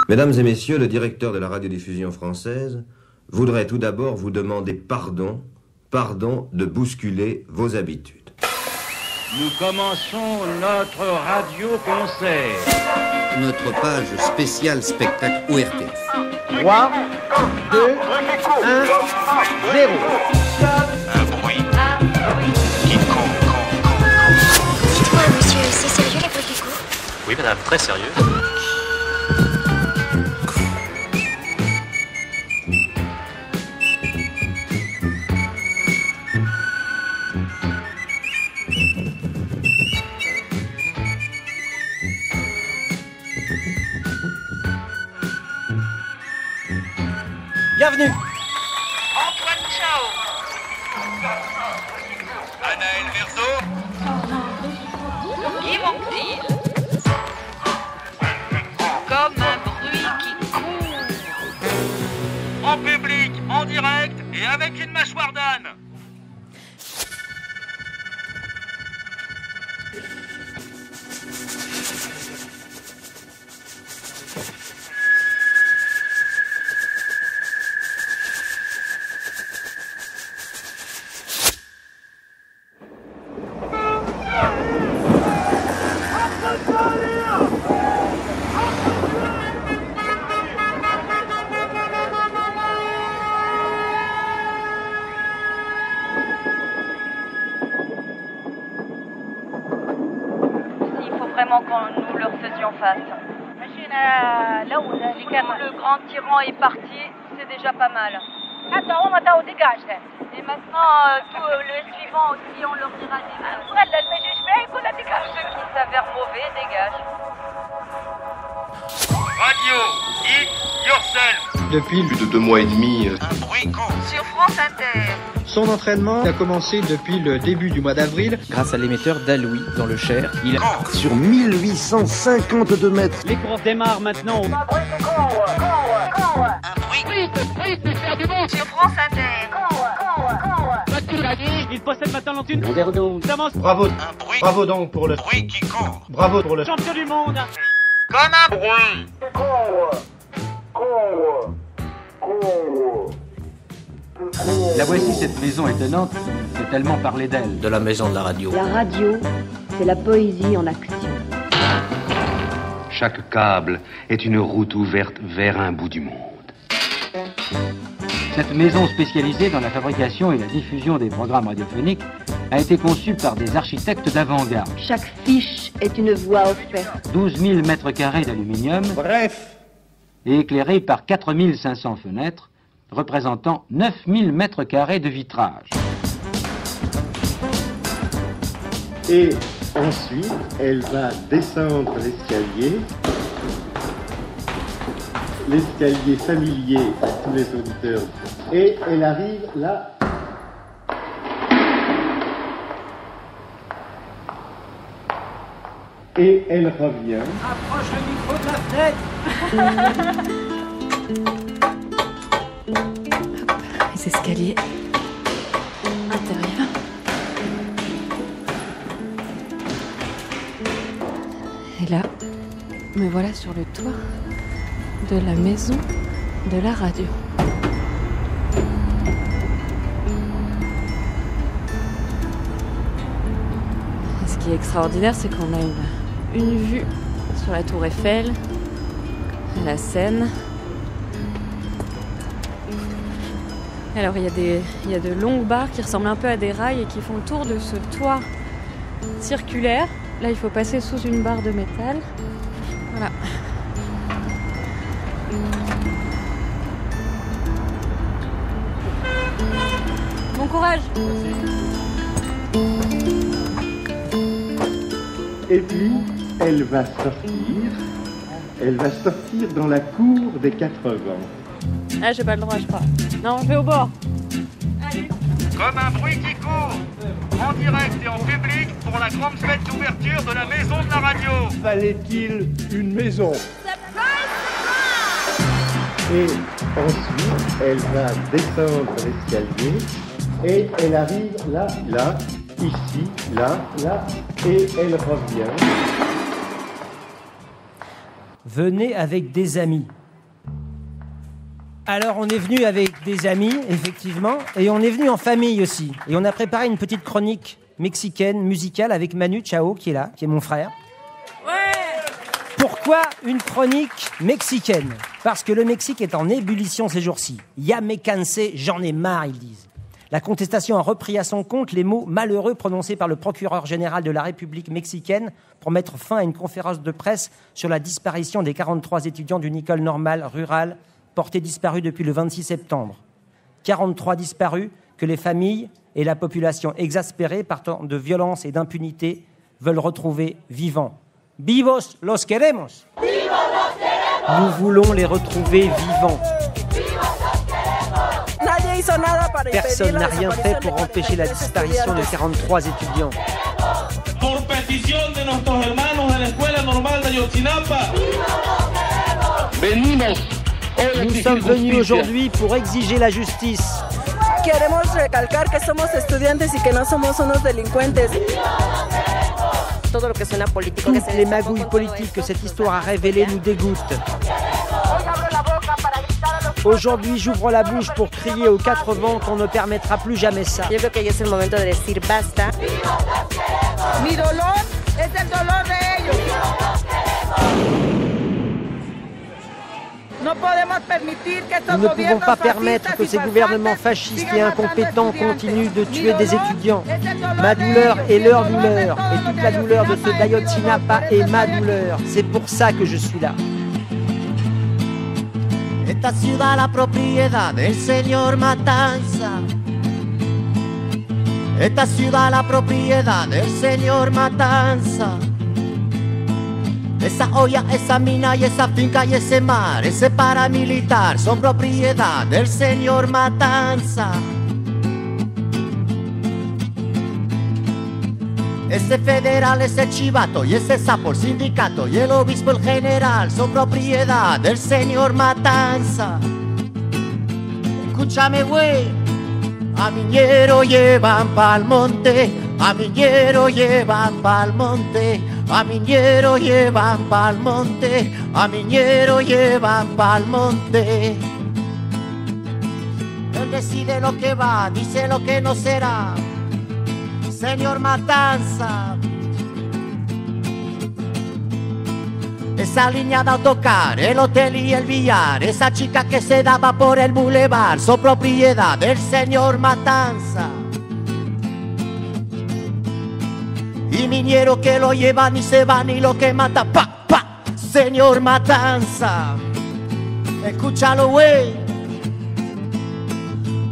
Mesdames et messieurs, le directeur de la radiodiffusion française voudrait tout d'abord vous demander pardon de bousculer vos habitudes. Nous commençons notre radio-concert. Notre page spéciale spectacle ORTF. 3, 2, 1, 0. Un bruit quiconque. Dites-moi, monsieur, c'est sérieux la bruit qui court ? Oui, madame, très sérieux. Bienvenue. Antoine Chao. Anaël Verso. Guy Montil. Comme un bruit qui court. En public, en direct et avec une mâchoire d'âne. Il faut vraiment que nous leur faisions face. Le grand tyran est parti, c'est déjà pas mal. Attends, dégage. Et maintenant, tout le suivant aussi, on leur dira des ceux qui s'avèrent mauvais, dégage. Radio, hit yourself. Depuis Plus de 2 mois et demi, Un bruit court. Sur France Inter. son entraînement a commencé depuis le début du mois d'avril. Grâce à l'émetteur d'Allouy dans le Cher, il sur 1852 mètres. Les courses démarrent maintenant. Un bruit Sur France Inter. Il possède maintenant l'antenne. D'avance. Bravo, Un bruit. bravo donc pour le Bruit qui court. bravo pour le Champion du monde. Comme un bruit. La voici cette maison étonnante, c'est tellement parler d'elle. de la maison de la radio. La radio, c'est la poésie en action. Chaque câble est une route ouverte vers un bout du monde. Cette maison spécialisée dans la fabrication et la diffusion des programmes radiophoniques a été conçue par des architectes d'avant-garde. Chaque fiche est une voix offerte. 12 000 mètres carrés d'aluminium Bref, et éclairée par 4 500 fenêtres, représentant 9 000 mètres carrés de vitrage. Et ensuite, elle va descendre l'escalier familier à tous les auditeurs, et elle arrive là. Et elle revient. Approche le micro de la fenêtre. Les escaliers intérieurs. Et là, me voilà sur le toit de la maison de la radio. Et ce qui est extraordinaire, c'est qu'on a une vue sur la tour Eiffel, la Seine. Alors il y a de longues barres qui ressemblent un peu à des rails et qui font le tour de ce toit circulaire. Là, il faut passer sous une barre de métal. Voilà. Bon courage. Et puis, elle va sortir dans la cour des 80. Ah, j'ai pas le droit, je crois. Non, je vais au bord. Comme un bruit qui court. En direct et en public pour la grande fête d'ouverture de la maison de la radio. Fallait-il une maison? Et ensuite, elle va descendre l'escalier et elle arrive là, ici, là, et elle revient. Venez avec des amis. Alors on est venu avec des amis, effectivement, et on est venu en famille aussi. Et on a préparé une petite chronique mexicaine, musicale, avec Manu Chao, qui est là, qui est mon frère. Pourquoi une chronique mexicaine? Parce que le Mexique est en ébullition ces jours-ci. Ya me cansé, j'en ai marre, ils disent. La contestation a repris à son compte les mots malheureux prononcés par le procureur général de la République mexicaine pour mettre fin à une conférence de presse sur la disparition des 43 étudiants d'une école normale rurale portés disparus depuis le 26 septembre. 43 disparus que les familles et la population exaspérée par tant de violence et d'impunité veulent retrouver vivants. Vivos los queremos. Nous voulons les retrouver vivants. Personne n'a rien fait pour empêcher la disparition de 43 étudiants. Por petición de nuestros hermanos de la Escuela Normal de Ayotzinapa. Nous sommes venus aujourd'hui pour exiger la justice. Queremos recalcar que somos estudiantes y que no somos unos delincuentes. Toutes les magouilles politiques que cette histoire a révélées nous dégoûtent. Aujourd'hui, j'ouvre la bouche pour crier aux quatre vents qu'on ne permettra plus jamais ça. Yo creo que ya es el momento de decir basta. Mi dolor es el dolor de ellos. Nous ne pouvons pas permettre que ces gouvernements fascistes et incompétents continuent de tuer des étudiants. Ma douleur est leur douleur, et toute la douleur de ce d'Ayotzinapa est ma douleur. C'est pour ça que je suis là. Esta ciudad la propiedad del señor Matanza. Esta ciudad la propiedad del señor Matanza. Esa olla, esa mina y esa finca y ese mar, ese paramilitar son propiedad del señor Matanza. Ese federal, ese chivato y ese sapo, el sindicato y el obispo, el general son propiedad del señor Matanza. Escúchame, güey. A Miñero llevan pa'l monte, a Miñero llevan pa'l monte, a Miñero llevan pa'l monte, a Miñero llevan pa'l monte. Él decide lo que va, dice lo que no será. Señor Matanza, esa línea de autocar, el hotel y el billar, esa chica que se daba por el bulevar, son propiedad del señor Matanza. Y Miñero que lo llevan y se van y lo que mata, pa, pa, señor Matanza. Escúchalo, güey.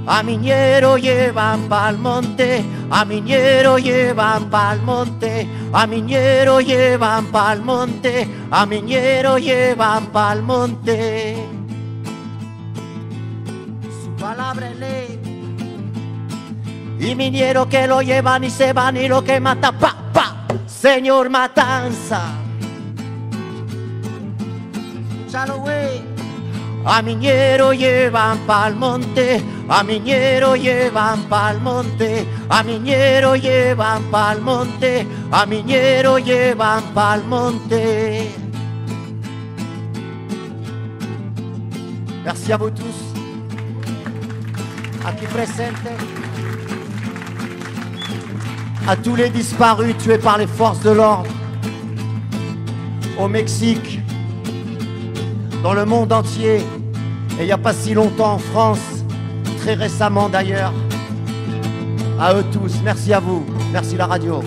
A Miñero llevan pa'l monte, a Miñero llevan pa'l monte, a Miñero llevan pa'l monte, a Miñero llevan pa'l monte. Su palabra es ley. Y Miñero que lo llevan y se van y lo que mata, pa, pa, señor Matanza. Escúchalo, güey. A Miñero llevan pa'l monte, a Miñero llevan pa'l monte, a Miñero llevan pa'l monte, a Miñero llevan pa'l monte. Merci à vous tous, aquí presentes, à tous les disparus tués par les forces de l'ordre, au Mexique, dans le monde entier, et il n'y a pas si longtemps en France, très récemment d'ailleurs. À eux tous, merci à vous, merci la radio.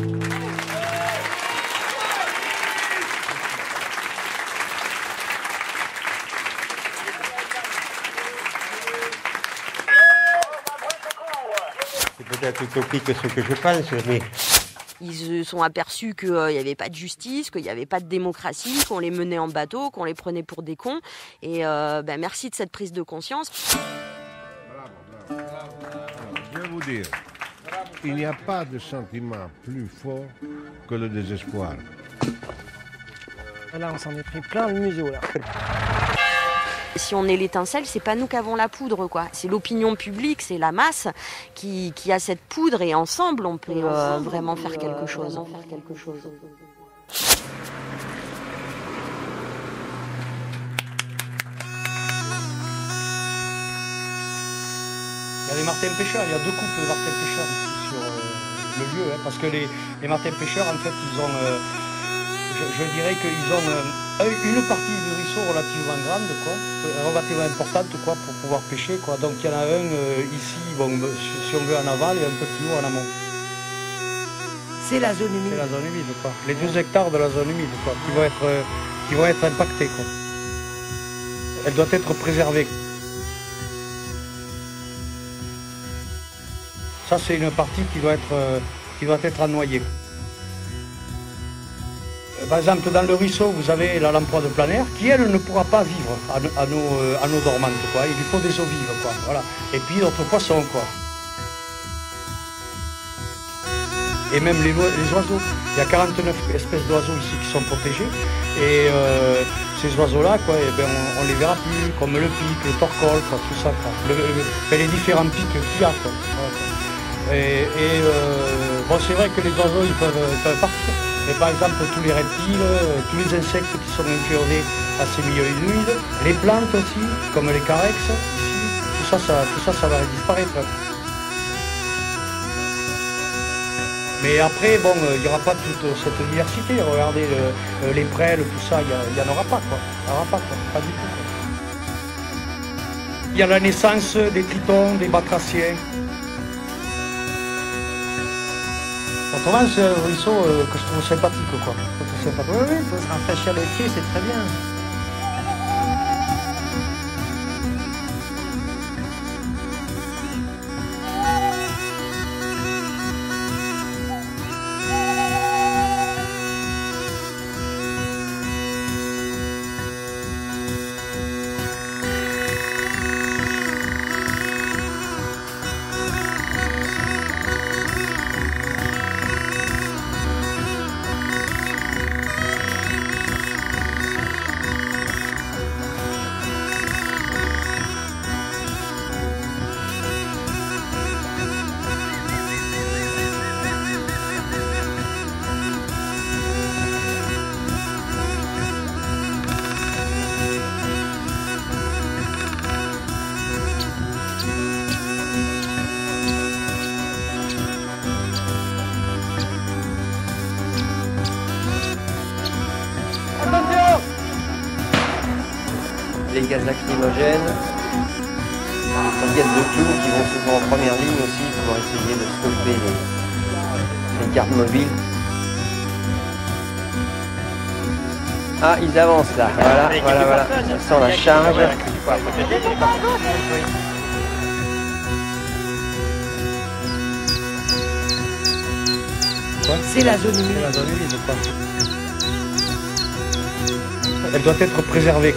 C'est peut-être utopique ce que je pense, mais... Ils se sont aperçus qu'il n'y avait pas de justice, qu'il n'y avait pas de démocratie, qu'on les menait en bateau, qu'on les prenait pour des cons. Et merci de cette prise de conscience. Je vais vous dire, il n'y a pas de sentiment plus fort que le désespoir. Là, on s'en est pris plein le museau, là. Si on est l'étincelle, c'est pas nous qui avons la poudre, quoi. C'est l'opinion publique, c'est la masse qui a cette poudre et ensemble, on peut vraiment faire quelque chose. Il y a des martins pêcheurs, il y a 2 couples de martins pêcheurs ici sur le lieu, hein, parce que les martins pêcheurs, en fait, ils ont, je dirais qu'ils ont une partie du ruisseau relativement grande, quoi, relativement importante, quoi, pour pouvoir pêcher, quoi. Donc il y en a un ici, bon, si on veut en aval, et un peu plus haut en amont. C'est la zone humide. C'est la zone humide, quoi. Les 12 hectares de la zone humide, quoi, qui vont être impactés, quoi. Elle doit être préservée. Ça, c'est une partie qui doit être noyée. Par exemple, dans le ruisseau, vous avez la lamproie de plein air qui, elle, ne pourra pas vivre à nos dormantes, quoi. Il lui faut des eaux vives, quoi. Voilà. Et puis d'autres poissons, quoi. Et même les oiseaux. Il y a 49 espèces d'oiseaux ici qui sont protégés. Et ces oiseaux-là, quoi, eh ben, on les verra plus, comme le pic, le torcol, quoi, tout ça, quoi. Les différents pics qu'il y a, quoi. Voilà, quoi. Bon, c'est vrai que les oiseaux, ils peuvent partir. Mais par exemple, tous les reptiles, tous les insectes qui sont inféodés à ces milieux humides, les plantes aussi, comme les carex, ici, tout ça va disparaître. Mais après, bon, il n'y aura pas toute cette diversité. Regardez, les prêles, tout ça, il n'y en aura pas, quoi. Il n'y en aura pas, quoi. Pas du tout, quoi. Il y a la naissance des tritons, des batraciens. Autrement, c'est un ruisseau que je trouve sympathique, quoi. Oui, il faut se rafraîchir les pieds, c'est très bien. Les gaz lacrymogènes, les gaz de clous qui vont souvent en première ligne aussi pour essayer de stopper les gardes mobiles. Ah, ils avancent là, voilà. Ça sent la charge. C'est la zone humide. Elle doit être préservée.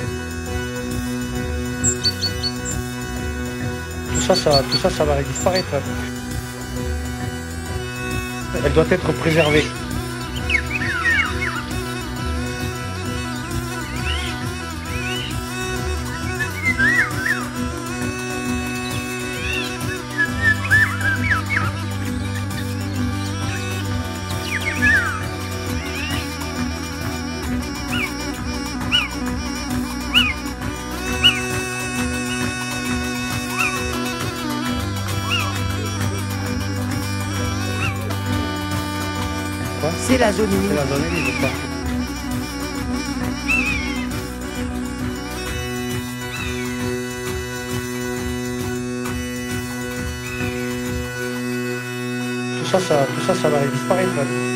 Tout ça va disparaître. Elle doit être préservée. C'est la zone humide. C'est la zone humide, quoi. Tout ça va disparaître.